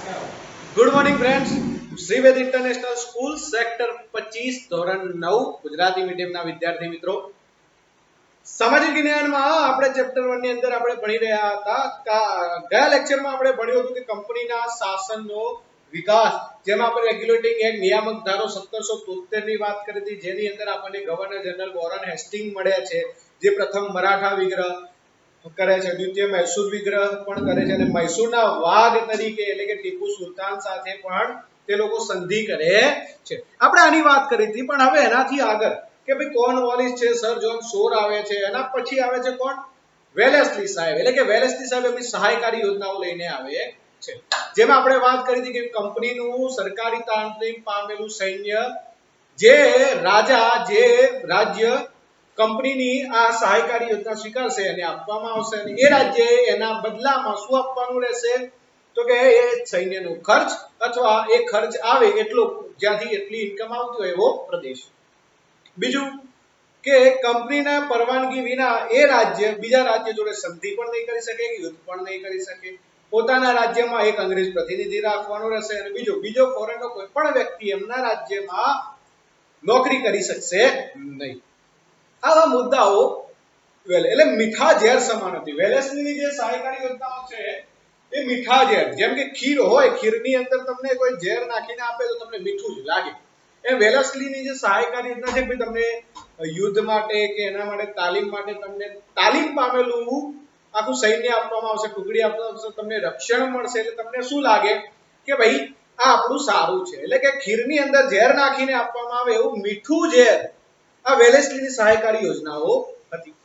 Good morning friends. Shreeved international school sector 25 ધોરણ 9 ગુજરાતી મીડિયમના વિદ્યાર્થી મિત્રો, સામાજિક વિજ્ઞાનમાં આપણે ચેપ્ટર 1 ની અંદર આપણે ભણી રહ્યા હતા. ગયા લેક્ચરમાં આપણે ભણ્યું હતું કે કંપનીના શાસનનો વિકાસ, જેમાં આપણે રેગ્યુલેટિંગ એક્ટ નિયામક ધારો 1773 ની વાત કરી હતી, જેની અંદર આપણને ગવર્નર જનરલ વોરન હેસ્ટિંગ મળ્યા છે, જે પ્રથમ મરાઠા વિગ્રહ કરે છે, દ્વિતીય મૈસૂર વિગ્રહ પણ કરે છે, અને મૈસૂરના વાઘ તરીકે એટલે કે ટીપુ સુલતાન સાથે પણ તે લોકો સંધિ કરે છે. આપણે આની વાત કરી હતી, પણ હવે એનાથી આગળ કે ભાઈ કોર્નવોલિસ છે, સર જોન શોર આવે છે, એના પછી આવે છે કોણ? વેલેસ્લી સાહેબ. એટલે કે વેલેસ્લી સાહેબ એમની સહાયકારી યોજનાઓ લઈને આવે છે, જેમાં આપણે વાત કરી હતી કે કંપનીનું સરકારી તાંત્રિક પામેલું સૈન્ય, જે રાજ્ય કંપનીની આ સહાયકારી યોજના સ્વીકારશે અને આપવામાં આવશે, અને એ રાજ્યએ એના બદલામાં શું આપવાનું રહેશે? તો કે એ સૈન્યનો ખર્ચ અથવા એ ખર્ચ આવે એટલો, જ્યાંથી એટલી ઇન્કમ આવતી હોય એવો પ્રદેશ. બીજું કે કંપનીના પરવાનગી વિના એ રાજ્ય બીજા રાજ્ય જોડે સંધિ પણ નહીં કરી શકે, યુદ્ધ પણ નહીં કરી શકે. પોતાના રાજ્યમાં એક અંગ્રેજ પ્રતિનિધિ રાખવાનો રહેશે, અને બીજો ફોરેનનો કોઈ પણ વ્યક્તિ એમના રાજ્યમાં નોકરી કરી શકશે નહીં. આવા મુદ્દાઓ એટલે મીઠા ઝેર સમાન હતી. વેલેસ્લીની જે સહાયકારી યોજનાઓ છે એ મીઠા ઝેર, જેમ કે ખીર હોય, ખીરની અંદર તમને કોઈ ઝેર નાખીને આપે તો તમને મીઠું જ લાગે. એ વેલેસ્લીની જે સહાયકારી યોજના છે, ભાઈ તમને યુદ્ધ માટે કે એના માટે તાલીમ માટે તમને તાલીમ પામેલું આખું સૈન્ય આપવામાં આવશે, ટુકડી આપવામાં આવશે, તમને રક્ષણ મળશે. એટલે તમને શું લાગે કે ભાઈ આ આપણું સારું છે. એટલે કે ખીરની અંદર ઝેર નાખીને આપવામાં આવે એવું મીઠું ઝેર આ વેલેસ્લીની સહાયકારી યોજનાઓ હતી.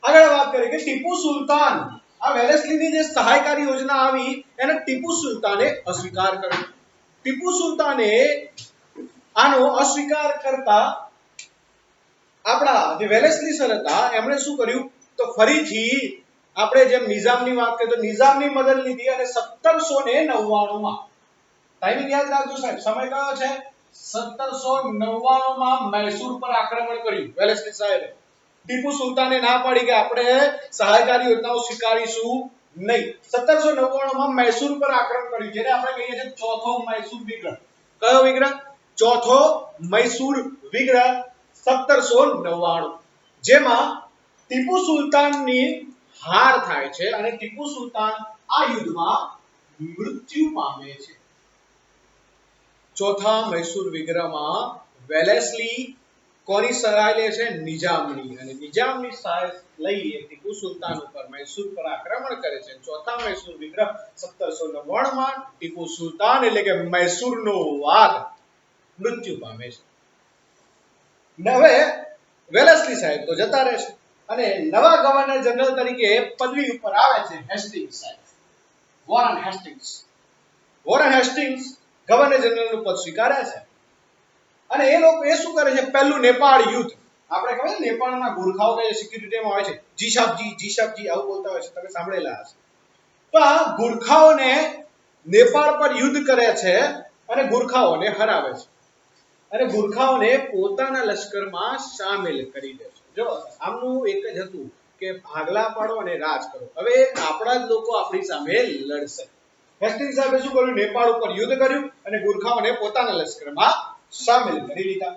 આગળ વાત કરીએ કે ટીપુ સુલતાન, આ વેલેસ્લીની જે સહાયકારી યોજના આવી એને ટીપુ સુલતાને અસ્વીકાર કર્યો. ટીપુ સુલતાને આનો અસ્વીકાર કરતા આપણા જે વેલેસ્લી સર હતા એમણે શું કર્યું? તો ફરીથી આપણે જેમ નિઝામની વાત કરીએ તો નિઝામની મદદ લીધી, અને 1799 માં, ટાઈમિંગ યાદ રાખજો સાહેબ, સમય કયો છે? 1799 માં મૈસૂર પર આક્રમણ કર્યું વેલેસ્લી સાહેબે. ટીપુ સુલતાને ના પાડી કે આપણે સહાયકારી યોજનાઓ સ્વીકારીશું નહીં. 1799 માં મૈસૂર પર આક્રમણ કર્યું, જેને આપણે કહીએ છીએ ચોથો મૈસૂર વિગ્રહ. કયો વિગ્રહ? ચોથો મૈસૂર વિગ્રહ 1799, જેમાં ટીપુ સુલતાનની હાર થાય છે, અને ટીપુ સુલતાન આ યુદ્ધમાં મૃત્યુ પામે છે. ચોથા મૈસૂર વિગ્રહમાં વેલેસ્લી કોની સહાય લે છે? નિઝામની. અને નિઝામની સહાય લઈ ટીપુ સુલતાન ઉપર મૈસૂર પર આક્રમણ કરે છે. ચોથા મૈસૂર વિગ્રહ 1799 માં ટીપુ સુલતાન એટલે કે મૈસૂરનો વાઘ મૃત્યુ પામે છે. હવે વેલેસ્લી સાહેબ તો જતા રહે છે, અને નવા ગવર્નર જનરલ તરીકે પદવી ઉપર આવે છે હેસ્ટિંગ્સ સાહેબ, Warren Hastings. Warren Hastings governor જનરલનું પદ સ્વીકારે છે, અને એ લોકો એ શું કરે છે? પહેલું નેપાળ યુદ્ધ, આપણે ખબર છે નેપાળના ગુરખાઓ કે સિક્યુરિટીમાં હોય છે, જીશાબજી આવું બોલતા હોય છે, તમે સાંભળેલા હશે. તો આ ગુરખાઓને નેપાળ પર યુદ્ધ કરે છે અને ગુરખાઓને હરાવે છે, અને ગુરખાઓને પોતાના લશ્કરમાં સામેલ કરી દે છે. જો આમનું એક જ હતું કે ભાગલા પાડો અને રાજ કરો. હવે આપણા જ લોકો આપણી સામે લડશે. હેસ્ટિંગ્સ સાહેબે શું કર્યું? નેપાળ ઉપર યુદ્ધ કર્યું અને ગુરખાઓને પોતાના લશ્કરમાં સામેલ કરી લીધા.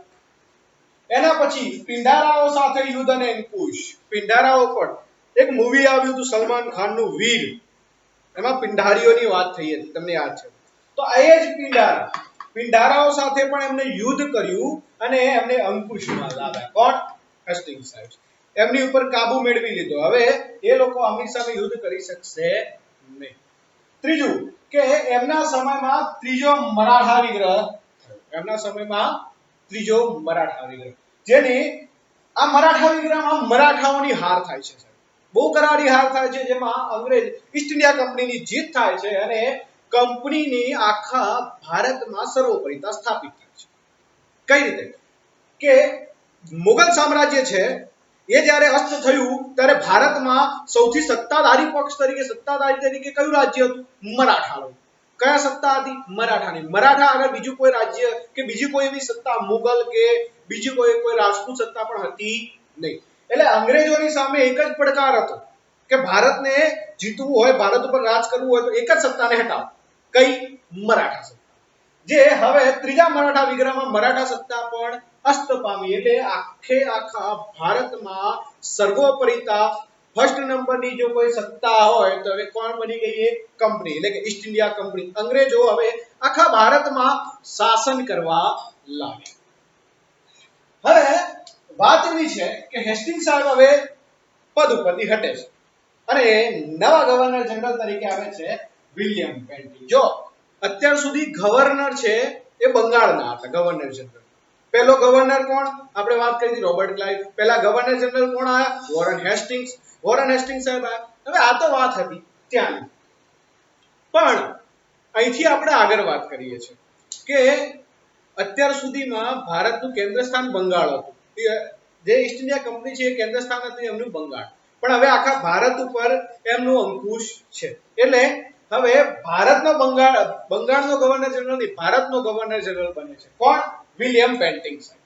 એના પછી પિંડારાઓ સાથે યુદ્ધ અને અંકુશ. પિંડારાઓ પર એક મૂવી આવ્યું હતું સલમાન ખાનનું વીર, એમાં પિંડારીઓની વાત થઈ હતી, તમને યાદ છે? તો આ એ જ પિંડારાઓ સાથે પણ એમને યુદ્ધ કર્યું અને એમને અંકુશમાં લાવ્યા. કોણ? હેસ્ટિંગ્સ સાહેબ. એમની ઉપર કાબુ મેળવી લીધો. હવે એ લોકો આમની સામે યુદ્ધ કરી શકશે નહીં. ત્રીજું કે એમના સમયમાં ત્રીજો મરાઠા વિગ્રહ, એમના સમયમાં ત્રીજો મરાઠા વિગ્રહ, જેની આ મરાઠા વિગ્રહમાં મરાઠાઓની હાર થાય છે. બહુ કરારી હાર થાય છે, જેમાં અંગ્રેજ ઈસ્ટ ઇન્ડિયા કંપનીની જીત થાય છે, અને કંપનીની આખા ભારતમાં સર્વોપરિતા સ્થાપિત થાય છે. કઈ રીતે? કે મુગલ સામ્રાજ્ય છે એ જ્યારે અસ્ત થયું ત્યારે ભારતમાં સૌથી સત્તાધારી પક્ષ તરીકે કયું રાજ્ય હતું? મરાઠા. કયા સત્તા હતી? મરાઠાની. મરાઠા આગળ બીજું કોઈ રાજ્ય કે બીજી કોઈ એવી સત્તા, મુગલ કે બીજી કોઈ રાજપૂત સત્તા પણ હતી નહીં. એટલે અંગ્રેજોની સામે એક જ પડકાર હતો કે ભારતને જીતવું હોય, ભારત ઉપર રાજ કરવું હોય તો એક જ સત્તાને હટાવો. કઈ મરાઠા સત્તા, જે હવે ત્રીજા મરાઠા વિગ્રહમાં મરાઠા સત્તા પણ અસ્ત પામી, એટલે આખા ભારતમાં સર્વોપરિતા ફર્સ્ટ નંબરની જો કોઈ સત્તા હોય તો હવે કોણ બની ગઈ? એ કંપની, એટલે કે ઈસ્ટ ઇન્ડિયા કંપની. અંગ્રેજો હવે આખા ભારતમાં શાસન કરવા લાગ્યા. હવે વાત એવી છે કે હેસ્ટિંગ્સ સાહેબ હવે પદ ઉપરથી હટે છે અને નવા ગવર્નર જનરલ તરીકે આવે છે વિલિયમ બેન્ટિંગ. જો અત્યાર સુધી ગવર્નર છે એ બંગાળના હતા, ગવર્નર જનરલ. પહેલો ગવર્નર કોણ? આપણે વાત કરી હતી રોબર્ટ ક્લાઇવ. પહેલા ગવર્નર જનરલ કોણ આયા? Warren Hastings. વોરન હેસ્ટિંગ્સ સાહેબ આયા. હવે આ તો વાત હતી ત્યાંની, પણ અહીંથી આપણે આગળ વાત કરીએ છીએ કે અત્યાર સુધીમાં ભારતનું કેન્દ્ર સ્થાન બંગાળ હતું. જે ઈસ્ટ ઇન્ડિયા કંપની છે એ કેન્દ્ર સ્થાન હતું એમનું બંગાળ, પણ હવે આખા ભારત ઉપર એમનું અંકુશ છે. એટલે હવે ભારતનો બંગાળનો ગવર્નર જનરલ નહીં, ભારતનો ગવર્નર જનરલ બને છે કોણ? વિલિયમ બેન્ટિંગ સાહેબ.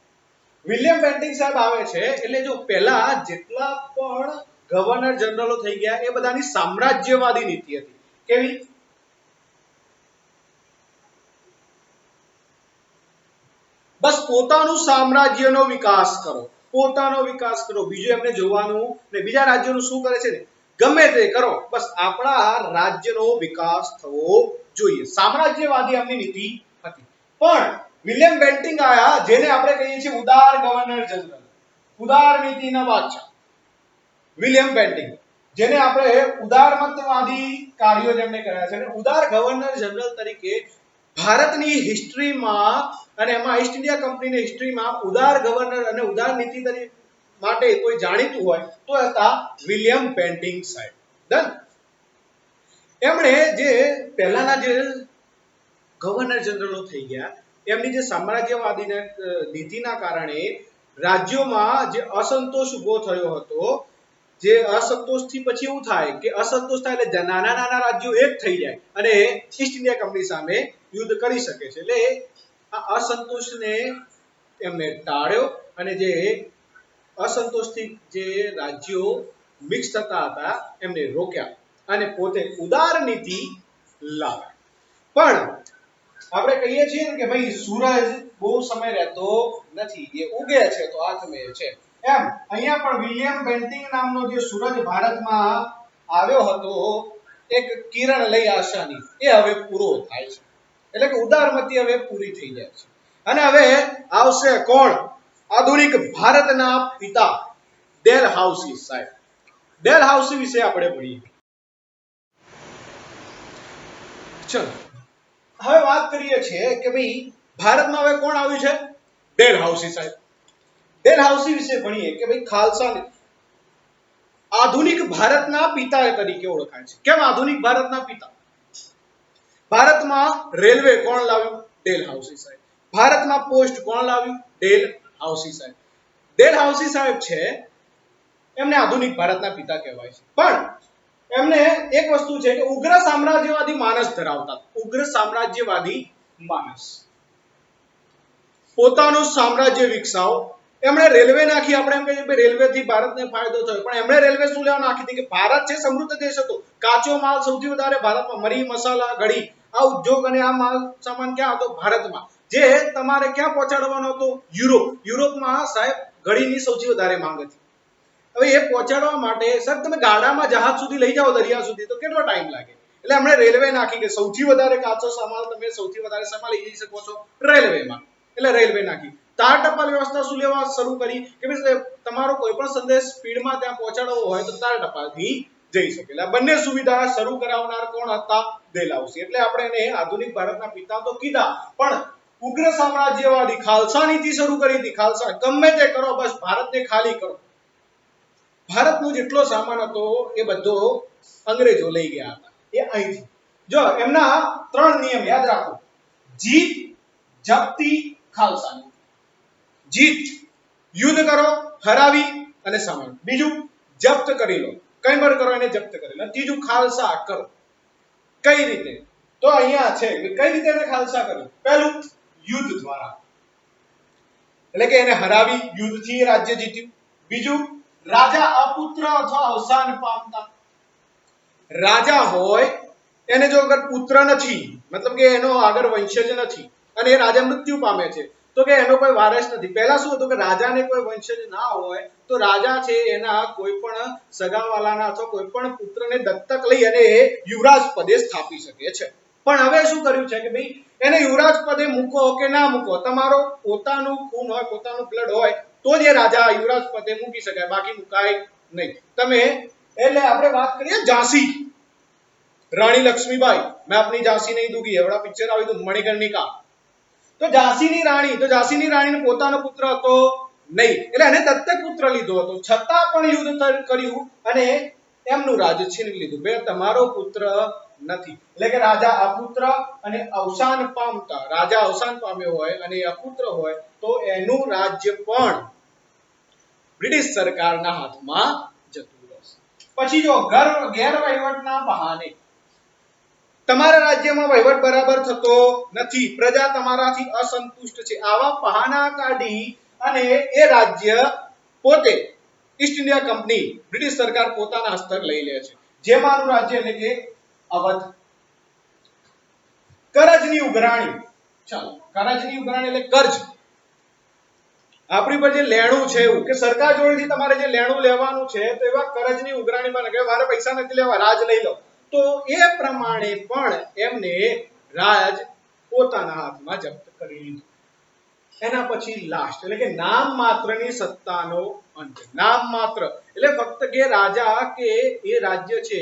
વિલિયમ બેન્ટિંગ સાહેબ આવે છે એટલે જો પહેલા જેટલા પણ ગવર્નર જનરલો થઈ ગયા એ બધાની સામ્રાજ્યવાદી નીતિ હતી. કેવી? બસ પોતાનું સામ્રાજ્યનો વિકાસ કરો, પોતાનો વિકાસ કરો, બીજું એમને જોવાનું ને બીજા રાજ્યોનું શું કરે છે ને ગમે તે કરો, બસ આપણા રાજ્યનો વિકાસ થવો જોઈએ. સામ્રાજ્યવાદી એમની નીતિ હતી. પણ વિલિયમ બેન્ટિંગ આયા, જેને આપણે કહીએ છીએ ઉદાર ગવર્નર જનરલ, ઉદાર નીતિના બાદશાહ વિલિયમ બેન્ટિંગ, જેને આપણે ઉદારમતવાદી કાર્યો જેમને કર્યા છે અને ઉદાર ગવર્નર જનરલ તરીકે ભારતની હિસ્ટ્રીમાં અને એમાં ઈસ્ટ ઇન્ડિયા કંપનીની હિસ્ટ્રીમાં ઉદાર ગવર્નર અને ઉદાર નીતિ તરીકે માટે કોઈ જાણીતું હોય તો હતા વિલિયમ બેન્ટિંગ સાહેબ. ડન. એમણે જે પહેલાના જે ગવર્નર જનરલો થઈ ગયા એમની જે સામ્રાજ્યવાદી નીતિના કારણે રાજ્યોમાં જે અસંતોષ ઉભો થયો હતો, જે અસંતોષથી પછી એવું થાય કે અસંતોષ થાય એટલે નાના નાના રાજ્યો એક થઈ જાય અને ઈસ્ટ ઇન્ડિયા કંપની સામે યુદ્ધ કરી શકે છે. એટલે આ અસંતોષને એમને ટાળ્યો અને જે અસંતોષથી જે રાજ્યો મિક્સ થતા હતા એમને રોક્યા અને પોતે ઉદાર નીતિ લાવ્યા. પણ આપણે કહીએ છીએ કે ભાઈ સૂરજ બહુ સમય રહેતો નથી, એ ઉગે છે તો આથમે છે. એમ અહીંયા પણ વિલિયમ બેન્ટિંગ નામનો જે સૂરજ ભારતમાં આવ્યો હતો એક કિરણ લઈ આશાની, એ હવે પૂરો થાય છે. એટલે કે ઉદારમતી હવે પૂરી થઈ જાય છે અને હવે આવશે કોણ? આધુનિક ભારતના પિતા ડેલહાઉસી સાહેબ. ડેલહાઉસી વિશે આપણે ભણીએ. ચલો હવે વાત કરીએ છીએ કે ભાઈ ભારતમાં હવે કોણ આવ્યું છે? ડેલહાઉસી સાહેબ. ડેલહાઉસી વિશે ભણીએ કે ભાઈ ખાલસા આધુનિક ભારતના પિતા તરીકે ઓળખાય છે. કેમ આધુનિક ભારતના પિતા? ભારતમાં રેલવે કોણ લાવ્યું? ડેલહાઉસી સાહેબ. ભારતમાં પોસ્ટ કોણ લાવ્યું? ડેલહાઉસી સાહેબ. ડેલહાઉસી સાહેબ છે એમને આધુનિક ભારતના પિતા કહેવાય છે. પણ એમને એક વસ્તુ છે કે ઉગ્ર સામ્રાજ્યવાદી માનસ ધરાવતા. ઉગ્ર સામ્રાજ્યવાદી માનસ, પોતાનું સામ્રાજ્ય વિકસાવો. એમણે રેલવે નાખી. આપણે એમ કહીએ કે રેલવેથી ભારતને ફાયદો થયો, પણ એમણે રેલવે શું લેવા નાખી હતી કે ભારત છે સમૃદ્ધ દેશ હતો, કાચો માલ સૌથી વધારે ભારતમાં, મરી, મસાલા, ઘડી, આ ઉદ્યોગ અને આ માલ સામાન ક્યાં હતો? ભારતમાં. જે તમારે ક્યાં પહોંચાડવાનો હતો? યુરોપ. યુરોપમાં સાહેબ ઘડીની સૌથી વધારે માંગ હતી. હવે એ પહોંચાડવા માટે સર તમે ગાડામાં જહાજ સુધી લઈ જાઓ, દરિયા સુધી, તો કેટલો ટાઈમ લાગે? એટલે એમણે રેલવે નાખી કે સૌથી વધારે કાચો સામાન તમે સૌથી વધારે શેમાં લઈ જઈ શકો છો? રેલવેમાં. એટલે રેલવે નાખી. તાર ટપાલ વ્યવસ્થા શું લેવા શરૂ કરી કે તમારો કોઈ પણ સંદેશ સ્પીડમાં ત્યાં પહોંચાડવો હોય તો તાર ટપાલથી જઈ શકે. એટલે બંને સુવિધા શરૂ કરાવનાર કોણ હતા? ડેલહાઉસી. એટલે આપણે એને આધુનિક ભારતના પિતા તો કીધા, પણ ઉગ્ર સામ્રાજ્યવાદી ખાલસા નીતિ શરૂ કરી હતી. ખાલસા ગમે તે કરો, બસ ભારતને ખાલી કરો. ભારતનો જેટલો સામાન હતો એ બધો અંગ્રેજો લઈ ગયા હતા. એ અહીંથી જો એમના 3 નિયમ યાદ રાખો: જીત, જપ્તી, ખાલસા. જીત યુદ્ધ કરો, હરાવી અને સામાન. બીજું જપ્ત કરી લો, કઈ પર કરો એને જપ્ત કરી લો. ત્રીજું ખાલસા કરો. કઈ રીતે? તો અહીંયા છે કે કઈ રીતે એને ખાલસા કર્યું. પહેલું યુદ્ધ દ્વારા, એટલે કે એને હરાવી, યુદ્ધથી રાજ્ય જીત્યું. બીજું રાજા અપુત્ર અથવા અવસાન પામતા. રાજા હોય એને જો અગર પુત્ર નથી, મતલબ કે એનો આગળ વંશજ નથી અને એ રાજા મૃત્યુ પામે છે, તો કે એનો કોઈ વારસ નથી. પહેલા શું હતું કે રાજાને કોઈ વંશજ ના હોય તો રાજા છે એના કોઈ પણ સગાવાલાના અથવા કોઈ પણ પુત્રને દત્તક લઈ અને એ યુવરાજ પદે સ્થાપી શકે છે. પણ હવે શું કર્યું છે કે ભાઈ એને યુવરાજ પદે મૂકો કે ના મૂકો, તમારો પોતાનું ખૂન હોય, પોતાનું બ્લડ હોય તો જ એ રાજા યુવરાજ પદે મૂકી શકાય, બાકી મુકાય નહીં. તમે એટલે આપણે વાત કરીએ ઝાંસી રાણી લક્ષ્મીબાઈ, મેં આપની ઝાંસી નહીં દૂંગી, એવડા પિક્ચર આવ્યું હતું મણિકર્ણિકા. તો ઝાંસીની રાણીનો પોતાનો પુત્ર હતો નહીં, એટલે એને દત્તક પુત્ર લીધો હતો, છતાં પણ યુદ્ધ કર્યું અને એમનું રાજ્ય છીનવી લીધું. બે તમારો પુત્ર નથી, એટલે કે રાજા અપુત્ર અને અવસાન પામતા, રાજા અવસાન પામ્યો હોય અને અપુત્ર હોય તો એનું રાજ્ય પણ બ્રિટિશ સરકારના હાથમાં જતું રહેશે. પછી જો ગેરવહીવટના બહાને તમારા રાજ્યમાં વહીવટ બરાબર થતો નથી, પ્રજા તમારાથી અસંતુષ્ટ છે, આવા બહાના કાઢી અને એ રાજ્ય પોતે ઈસ્ટ ઇન્ડિયા કંપની બ્રિટિશ સરકાર પોતાના હસ્તક લઈ લે છે. જેમાંનું રાજ્ય એટલે કે અવધ. કરજની ઉઘરાણી, ચાલો કરજની ઉઘરાણી એટલે કર્જ, આપણી પર જે લેણું છે એવું કે સરકાર જોડેથી તમારે જે લેણું લેવાનું છે તો એવા કરજની ઉઘરાણીમાં કે મારે પૈસા નથી લેવા, રાજ લઈ લો, તો એ પ્રમાણે પણ એમને રાજ પોતાના હાથમાં જપ્ત કરી લીધું. એના પછી લાસ્ટ એટલે કે નામ માત્રની સત્તાનો અંત. નામ માત્ર એટલે ફક્ત કે રાજા કે એ રાજ્ય છે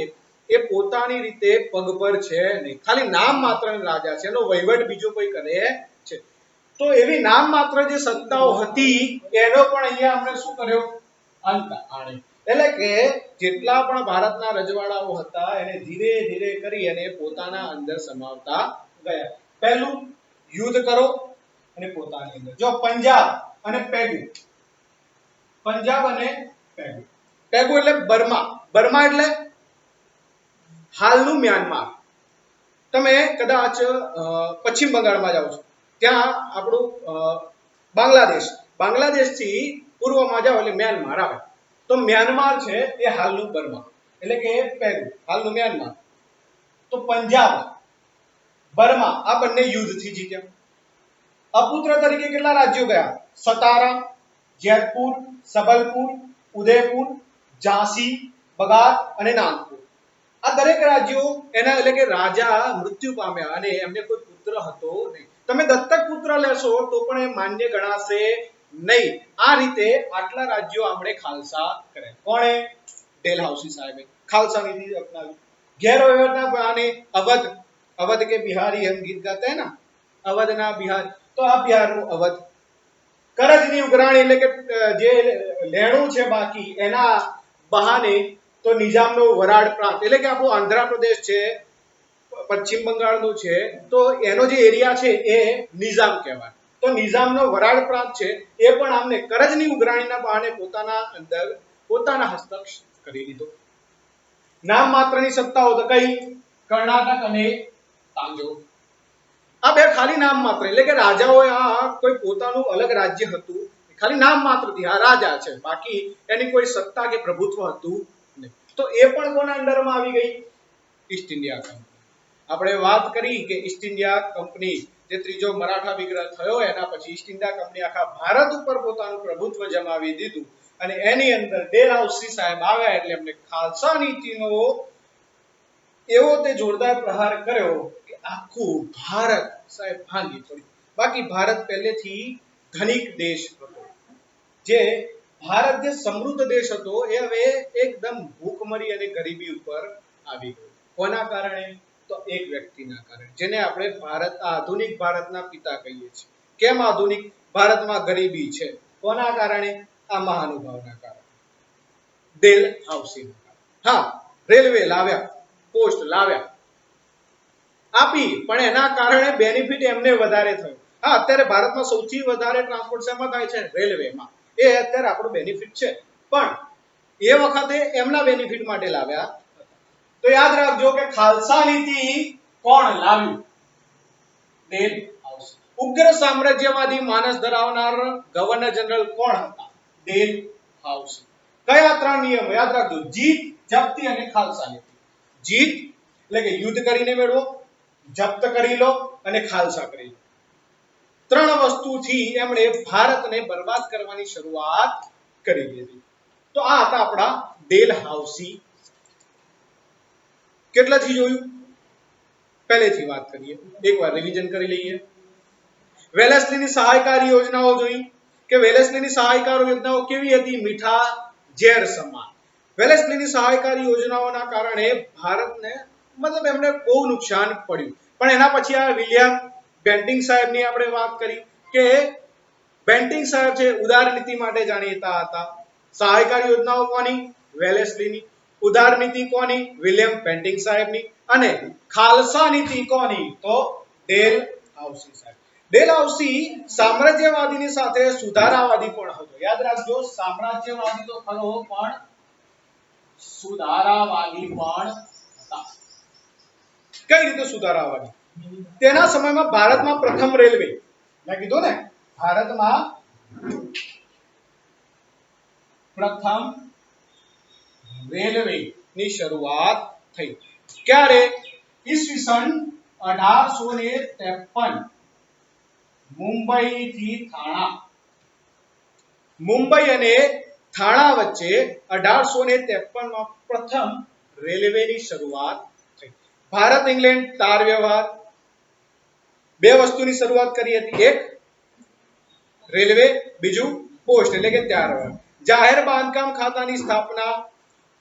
એ પોતાની રીતે પગભર છે નહીં, ખાલી નામ માત્ર રાજા છે, એનો વહીવટ બીજો કોઈ કરે છે. તો એવી નામ માત્ર જે સત્તાઓ હતી એનો પણ અહીંયા આપણે શું કર્યો, અંત આણ્યો. એટલે કે જેટલા પણ ભારતના રજવાડાઓ હતા એને ધીરે ધીરે કરી અને પોતાના અંદર સમાવતા ગયા. પહેલું યુદ્ધ કરો અને પોતાની અંદર, જો પંજાબ અને પેગુ, પંજાબ અને પેગુ, પેગુ એટલે બર્મા, બર્મા એટલે હાલનું મ્યાનમાર. તમે કદાચ પશ્ચિમ બંગાળમાં જાઓ છો, ત્યાં આપણું બાંગ્લાદેશથી પૂર્વમાં જાઓ એટલે મ્યાનમાર આવે, તો મ્યાનમાર છે એ હાલનું બર્મા, એટલે કે પેગુ હાલનું મ્યાનમાર. તો પંજાબ, બર્મા આ બંને યુદ્ધથી જીત્યા. અપુત્ર તરીકે કેટલા રાજ્યો ગયા, સતારા, જયપુર, સબલપુર, ઉદયપુર, ઝાંસી, બગાત અને નાગપુર. આ દરેક રાજ્યો એના એટલે કે રાજા મૃત્યુ પામ્યા અને એમને કોઈ પુત્ર હતો નહીં. તમે દત્તક પુત્ર લેશો તો પણ એ માન્ય ગણાશે નહીં. આ રીતે આટલા રાજ્યો આપણે ખાલસા કર્યા. કોણે? ડેલહાઉસી સાહેબે ખાલસા નીતિ અપનાવી. ગેરવહીવટના બહાને અવધ, અવધ કે બિહારી હમ ગીત ગાતે હૈ ના, અવધના બિહાર, તો આ બિહારનું અવધ. કરજની ઉઘરાણી એટલે કે જે લેણું છે બાકી એના બહાને તો નિઝામનો વરાડ પ્રાંત એટલે કે આપણું આંધ્રપ્રદેશ છે, પશ્ચિમ બંગાળનું છે, તો એનો જે એરિયા છે એ નિઝામ કહેવાય. તો નિઝામનો વરાડ પ્રાંત છે એ પણ આમને કરજની ઉઘરાણીના બહાને પોતાના અંદર પોતાના હસ્તક કરી લીધો. નામ માત્રની સત્તાઓ તો કઈ? કર્ણાટક અને તાંજોર. આ બે ખાલી નામ માત્ર એટલે કે રાજાઓએ આ કોઈ પોતાનું અલગ રાજ્ય હતું, ખાલી નામ માત્રથી આ રાજા છે, બાકી એની કોઈ સત્તા કે પ્રભુત્વ હતું નહીં. તો એ પણ કોના અંડરમાં આવી ગઈ? East India company. આપણે વાત કરી કે ઈસ્ટ ઇન્ડિયા કંપની જે ત્રીજો મરાઠા વિગ્રહ થયો એના પછી ઈસ્ટ ઇન્ડિયા કંપની આખા ભારત ઉપર પોતાનું પ્રભુત્વ જમાવી દીધું અને એની અંદર ડેલહાઉસી સાહેબ આવ્યા એટલે એમને ખાલસા નીતિનો એવો તે જોરદાર પ્રહાર કર્યો કે આખું ભારત સાહેબ ભાંગી પડ્યું. બાકી ભારત પહેલેથી ધનિક દેશ હતો, જે ભારત જે સમૃદ્ધ દેશ હતો એ હવે એકદમ ભૂખમરી અને ગરીબી ઉપર આવી ગયો. કોના કારણે? તો એક વ્યક્તિના કારણે, જેને આપણે આધુનિક ભારતના પિતા કહીએ છીએ. કેમ આધુનિક ભારતમાં ગરીબી છે? કોના કારણે? આ મહાનુભાવના કારણે, ડેલહાઉસીના કારણે. હા, રેલવે લાવ્યા, પોસ્ટ લાવ્યા, આપી, પણ એના કારણે બેનિફિટ એમને વધારે થયો. હા, અત્યારે ભારતમાં સૌથી વધારે ટ્રાન્સપોર્ટ શેમાં થાય છે? રેલવેમાં. એ અત્યારે આપણો બેનિફિટ છે, પણ એ વખતે એમના બેનિફિટ માટે લાવ્યા. તો યાદ રાખજો કે ખાલસા નીતિ કોણ લાવ્યું? ડેલહાઉસી. ઉગ્ર સામ્રાજ્યવાદી માનસ ધરાવનાર ગવર્નર જનરલ કોણ હતા? ડેલહાઉસી. કયા ત્રણ નિયમો યાદ રાખજો? જીત, જપ્તી અને ખાલસા નીતિ. જીત, એટલે કે યુદ્ધ કરીને મેળવો, જપ્ત કરી લો અને ખાલસા કરી લો. ત્રણ વસ્તુથી એમણે ભારતને બરબાદ કરવાની શરૂઆત કરી દીધી. તો આ હતા આપણા ડેલહાઉસી. કેટલાથી જોયું? પહેલેથી વાત કરીએ, એકવાર રિવિઝન કરી લઈએ. વેલેસ્લીની સહાયકારી યોજનાઓ જોઈ કે વેલેસ્લીની સહાયકારી યોજનાઓ કેવી હતી? મીઠા ઝેર સમાન. વેલેસ્લીની સહાયકારી યોજનાઓના કારણે ભારતને મતલબ એમને બહુ નુકસાન પડ્યું. પણ એના પછી આ વિલિયમ બેન્ટિંગ સાહેબની આપણે વાત કરી કે બેન્ટિંગ સાહેબ છે ઉદાર નીતિ માટે જાણીતા હતા. સહાયકારી યોજનાઓ કોની? વેલેસ્લીની. ઉદાર નીતિ કોની? વિલિયમ બેન્ટિંગ સાહેબની. અને ખાલસા નીતિ કોની? તો ડેલહાઉસી સાહેબ. ડેલહાઉસી સામ્રાજ્યવાદીની સાથે સુધારાવાદી પણ હતો. યાદ રાખજો, સામ્રાજ્યવાદી તો ખરો પણ સુધારાવાદી પણ હતા. કઈ રીતે સુધારાવાદી? તેના સમયમાં ભારતમાં પ્રથમ રેલવે, મેં કીધું ને, ભારતમાં પ્રથમ રેલવે ની શરૂઆત થઈ. ક્યારે? ઈસવીસન 1853 મુંબઈ થી થાણા. મુંબઈ અને થાણા વચ્ચે 1853 માં પ્રથમ રેલવેની શરૂઆત થઈ. ભારત ઇંગ્લેન્ડ તાર વ્યવહાર, બે વસ્તુની શરૂઆત કરી હતી. એક રેલવે, બીજું પોસ્ટ એટલે કે તાર વ્યવહાર. જાહેર બાંધકામ ખાતાની સ્થાપના,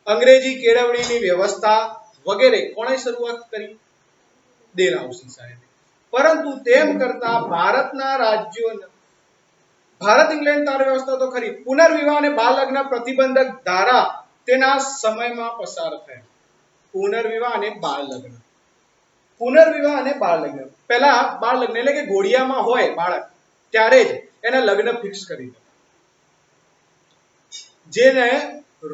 અંગ્રેજી કેળવણીની વ્યવસ્થા વગેરે કોણે શરૂઆત કરી? ડેલહાઉસી સાહેબે. પરંતુ તેમ કરતા ભારતના રાજ્યોના ભારત ઇંગ્લેન્ડ તાર વ્યવસ્થા તો ખરી, પુનર્વિવાહ અને બાળ લગ્ન પ્રતિબંધક ધારા તેના સમયમાં પસાર થયા. પુનર્વિવાહ અને બાળ લગ્ન. પુનર્વિવાહ અને બાળ લગ્ન. પહેલા બાળ લગ્ન એટલે કે ઘોડિયામાં હોય બાળક ત્યારે જ એને લગ્ન ફિક્સ કરી દે. જેને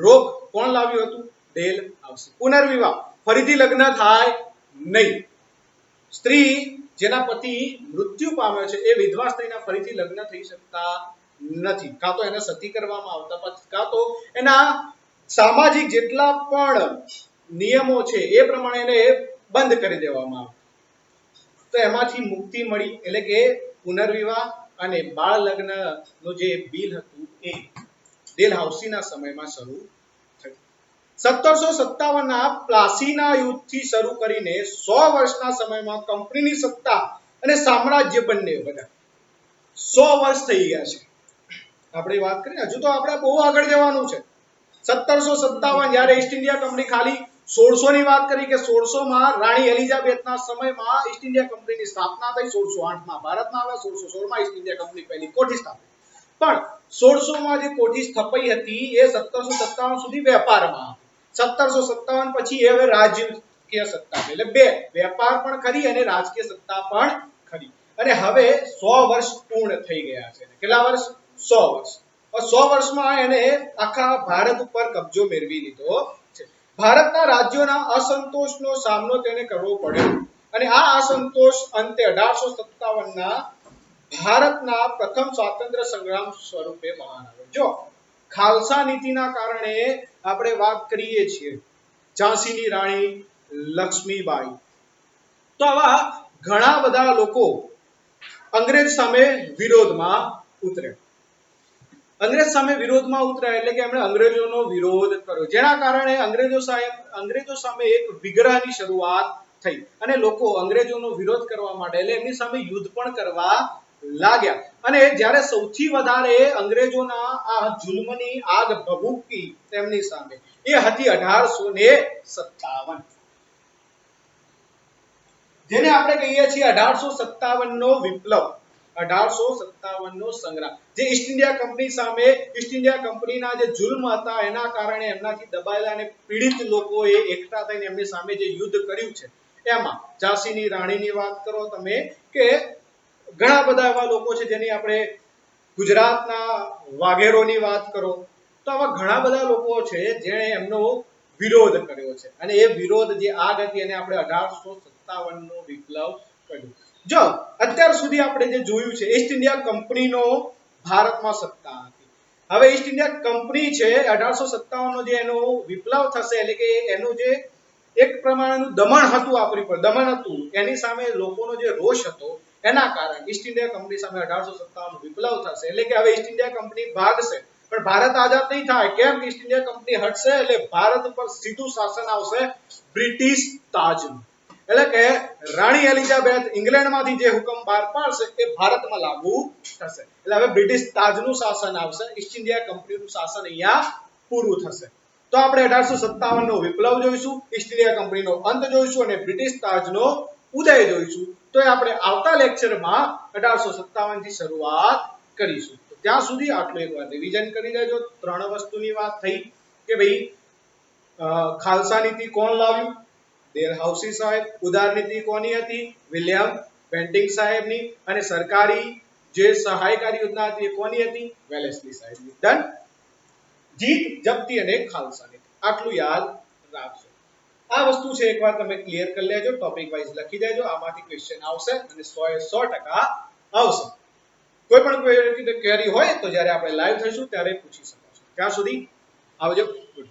રોગ કોણ લાવ્યું હતું? ડેલહાઉસી. પુનર્વિવાહ, ફરીથી લગ્ન થાય નહીં. સ્ત્રી જેના પતિ મૃત્યુ પામ્યો છે એ વિધવા સ્ત્રીના ફરીથી લગ્ન થઈ શકતા નથી. કાં તો એને સતી કરવામાં આવતા, કાં તો એના સામાજિક જેટલા પણ નિયમો છે એ પ્રમાણે એને બંધ કરી દેવામાં આવે. તો એમાંથી મુક્તિ મળી એટલે કે પુનર્વિવાહ અને બાળ લગ્નનું જે બિલ હતું એ ડેલહાઉસીના સમયમાં શરૂ થયું. 1757 ના પ્લાસીના યુદ્ધથી શરૂ કરીને 100 વર્ષના સમયમાં કંપનીની સત્તા અને સામ્રાજ્ય બંને બધા 100 વર્ષ થઈ ગયા છે. આપણે વાત કરીએ, હજુ તો આપણે બહુ આગળ જવાનું છે. 1757 જ્યારે ઈસ્ટ ઇન્ડિયા કંપની ખાલી 1600 ની વાત કરી કે 1600 માં રાણી એલિઝાબેથના સમયમાં ઈસ્ટ ઇન્ડિયા કંપનીની સ્થાપના થઈ. 1608 માં ભારતમાં આવ્યા, 1616 માં ઈસ્ટ ઇન્ડિયા કંપની પહેલી કોઠી સ્થાપી. પણ 1600 માં જે કોઠી સ્થપાઈ હતી એ 1757 સુધી વેપારમાં હતી. 1757 પછી એ હવે રાજકીય સત્તા છે. એટલે બે, વેપાર પણ ખરી અને રાજકીય સત્તા પણ ખરી. અને હવે 100 વર્ષ પૂર્ણ થઈ ગયા છે. કેટલા વર્ષ? 100 વર્ષ. 100 વર્ષમાં એને આખા ભારત ઉપર કબજો મેળવી લીધો છે. ભારતના રાજ્યોના અસંતોષનો સામનો તેને કરવો પડ્યો અને આ અસંતોષ અંતે 1857 ના ભારતના પ્રથમ સ્વાતંત્ર્ય સંગ્રામ સ્વરૂપે બહાર આવ્યો. જો ખાલસા નીતિના કારણે આપણે વાત કરીએ છીએ ઝાંસીની રાણી લક્ષ્મીબાઈ, તો આવા ઘણા બધા લોકો અંગ્રેજ સામે વિરોધમાં ઉતર્યા. અંગ્રેજ સામે વિરોધમાં ઉતર્યા એટલે કે એમણે અંગ્રેજોનો વિરોધ કર્યો, જેના કારણે અંગ્રેજો સામે એક વિગ્રહની શરૂઆત થઈ અને લોકો અંગ્રેજોનો વિરોધ કરવા માટે એટલે એમની સામે યુદ્ધ પણ કરવા લાગ્યા. અને જ્યારે સૌથી વધારે અંગ્રેજોના આ જુલ્મની આગ ભભૂકી તેમની સામે એ હતી 1857, જેને આપણે કહીએ છીએ 1857 નો વિપ્લવ, 1857 નો સંગ્રામ. જે ઈસ્ટ ઇન્ડિયા કંપની સામે ઈસ્ટ ઇન્ડિયા કંપનીના જે જુલ્મ હતા એના કારણે એમનાથી દબાયેલા અને પીડિત લોકોએ એકઠા થઈને એમની સામે જે યુદ્ધ કર્યું છે એમાં ઝાંસીની રાણીની વાત કરો તમે કે ઘણા બધા એવા લોકો છે જેની આપણે ગુજરાતના વાઘેરોની વાત કરો, તો આવા ઘણા બધા લોકો છે જેણે એમનો વિરોધ કર્યો છે અને એ વિરોધ જે આગ હતી એને આપણે 1857 નો વિપ્લવ કહ્યું. જો અત્યાર સુધી આપણે જે જોયું છે ઈસ્ટ ઇન્ડિયા કંપનીનો ભારતમાં સત્તા હતી. હવે ઈસ્ટ ઇન્ડિયા કંપની છે 1857 નો જે એનો વિપ્લવ થશે એટલે કે એનું જે એક પ્રમાણેનું દમન હતું આપણી પર, દમન હતું, એની સામે લોકોનો જે રોષ હતો એના કારણે ઈસ્ટ ઇન્ડિયા કંપની સામે 1857 વિપ્લવ થશે. એટલે કે હવે ઈસ્ટ ઇન્ડિયા કંપની ભાગશે, પણ ભારત આઝાદ નહીં થાય. કેમ? ઈસ્ટ ઇન્ડિયા કંપની હટશે એટલે ભારત પર સીધું શાસન આવશે બ્રિટિશ તાજનું. એટલે કે રાણી એલિઝાબેથ ઇંગ્લેન્ડમાંથી જે હુકમ બહાર પાડશે એ ભારતમાં લાગુ થશે. એટલે હવે બ્રિટિશ તાજનું શાસન આવશે, ઈસ્ટ ઇન્ડિયા કંપનીનું શાસન અહીંયા પૂરું થશે. તો આપણે 1857 નો વિપ્લવ જોઈશું, ઈસ્ટ ઇન્ડિયા કંપનીનો અંત જોઈશું અને બ્રિટિશ તાજનો ઉદય જોઈશું. તો એ આપણે આવતા લેક્ચરમાં 1857 થી શરૂઆત કરીશું. તો ત્યાં સુધી આટલું એકવાર રિવિઝન કરી લેજો. ત્રણ વસ્તુની વાત થઈ કે ભાઈ ખાલસા નીતિ કોણ લાવ્યું? ડેલહાઉસી સાહેબ. ઉદાર નીતિ કોની હતી? વિલિયમ બેન્ટિંગ સાહેબની. અને સરકારી જે સહાયકારી યોજના હતી એ કોની હતી? વેલેસ્લી સાહેબની. ડન. જીત, જપ્તી અને ખાલસા નીતિ, આટલું યાદ રાખજો. આ વસ્તુ છે એકવાર તમે ક્લિયર કરી લેજો, ટોપિક વાઇઝ લખી દેજો. આમાંથી ક્વેશ્ચન આવશે અને 100% આવશે. કોઈ પણ ક્વેરી હોય તો જ્યારે આપણે લાઈવ થઈશું ત્યારે પૂછી શકો છો. ત્યાં સુધી આવજો. ગુડ.